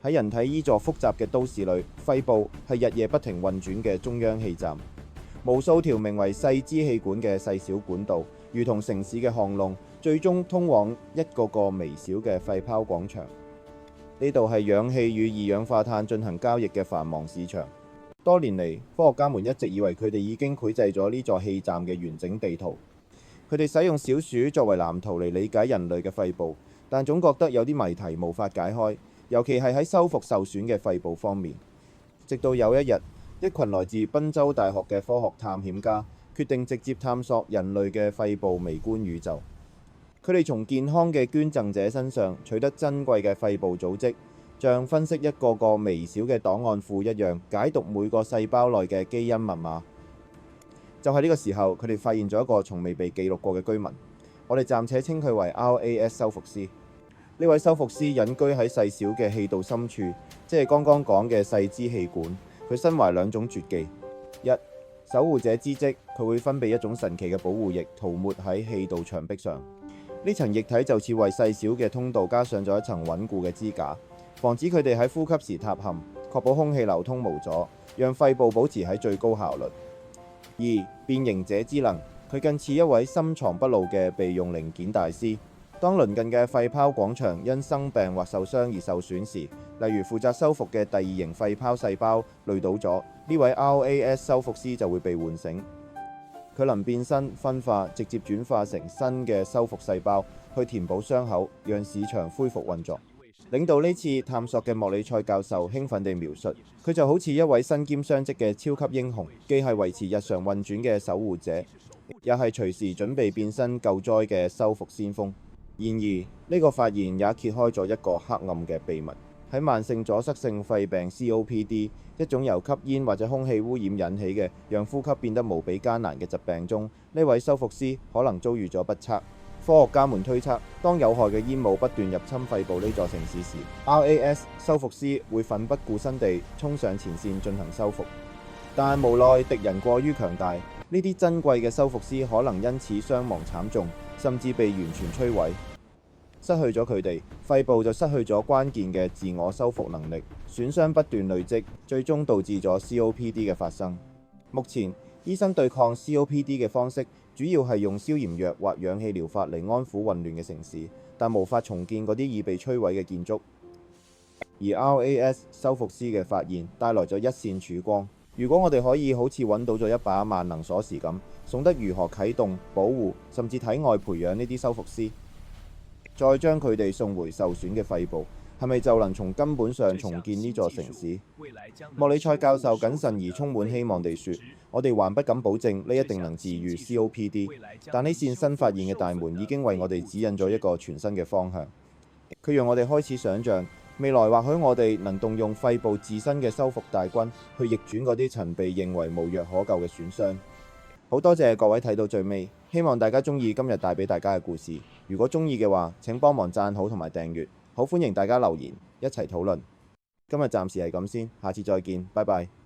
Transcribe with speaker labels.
Speaker 1: 喺人體依座複雜嘅都市裏，肺部係日夜不停運轉嘅中央氣站，無數條名為細支氣管嘅細小管道，如同城市嘅巷弄，最終通往一個個微小嘅肺泡廣場。呢度係氧氣與二氧化碳進行交易嘅繁忙市場。多年嚟，科學家們一直以為佢哋已經繪製咗呢座氣站嘅完整地圖。佢哋使用小鼠作為藍圖嚟理解人類嘅肺部，但總覺得有啲謎題無法解開，尤其係喺修復受損嘅肺部方面。直到有一日，一群來自賓州大學嘅科學探險家決定直接探索人類嘅肺部微觀宇宙。佢哋從健康嘅捐贈者身上取得珍貴嘅肺部組織，像分析一個個微小嘅檔案庫一樣，解讀每個細胞內嘅基因密碼。就喺呢個時候，佢哋發現咗一個從未被記錄過嘅居民，我哋暫且稱佢為 RAS 修復師。呢位修復師隱居喺細小嘅氣道深處，即係剛剛講嘅細支氣管。佢身懷兩種絕技：一、守護者之績，佢會分泌一種神奇嘅保護液，塗抹喺氣道牆壁上。呢層液體就似為細小嘅通道加上咗一層穩固嘅支架，防止佢哋喺呼吸時塌陷，確保空氣流通無阻，讓肺部保持喺最高效率。二、變形者之能，佢更似一位深藏不露嘅備用零件大師。當鄰近嘅肺泡廣場因生病或受傷而受損時，例如負責修復嘅第二型肺泡細胞累倒咗，呢位 RAS 修復師就會被喚醒。佢能變身分化，直接轉化成新嘅修復細胞，去填補傷口，讓市場恢復運作。領導呢次探索嘅莫里塞教授興奮地描述，佢就好似一位身兼雙職嘅超級英雄，既係維持日常運轉嘅守護者，也係隨時準備變身救災嘅修復先鋒。然而，呢個發現也揭開咗一個黑暗嘅秘密。喺慢性阻塞性肺病 COPD， 一種由吸煙或者空氣污染引起嘅讓呼吸變得無比艱難嘅疾病中，呢位修復師可能遭遇咗不測。科學家們推測，當有害嘅煙霧不斷入侵肺部呢座城市時， RAS 修復師會奮不顧身地衝上前線進行修復。但係無奈敵人過於強大，呢啲珍貴嘅修復師可能因此傷亡慘重，甚至被完全摧毀。失去咗佢哋，肺部就失去咗關鍵嘅自我修復能力，損傷不斷累積，最終導致咗 COPD 嘅發生。目前，醫生對抗 COPD 嘅方式主要係用消炎藥或氧氣療法嚟安撫混亂嘅城市，但無法重建嗰啲已被摧毀嘅建築。而 RAS 修復師嘅發現帶來咗一線曙光。如果我哋可以好似揾到咗一把萬能鎖匙咁，懂得如何啟動、保護，甚至體外培養呢啲修復師，再將佢哋送回受損嘅肺部，係咪就能從根本上重建呢座城市？莫里塞教授謹慎而充滿希望地說：我哋還不敢保證呢一定能治癒 COPD， 但呢扇新發現嘅大門已經為我哋指引咗一個全新嘅方向。佢讓我哋開始想像未來，或許我哋能動用肺部自身嘅修復大軍去逆轉嗰啲曾被認為無藥可救嘅損傷。好多謝各位睇到最尾，希望大家鍾意今日帶俾大家嘅故事。如果鍾意嘅話，請幫忙讚好同埋訂閱。好歡迎大家留言，一齊討論。今日暫時係咁先，下次再見，拜拜。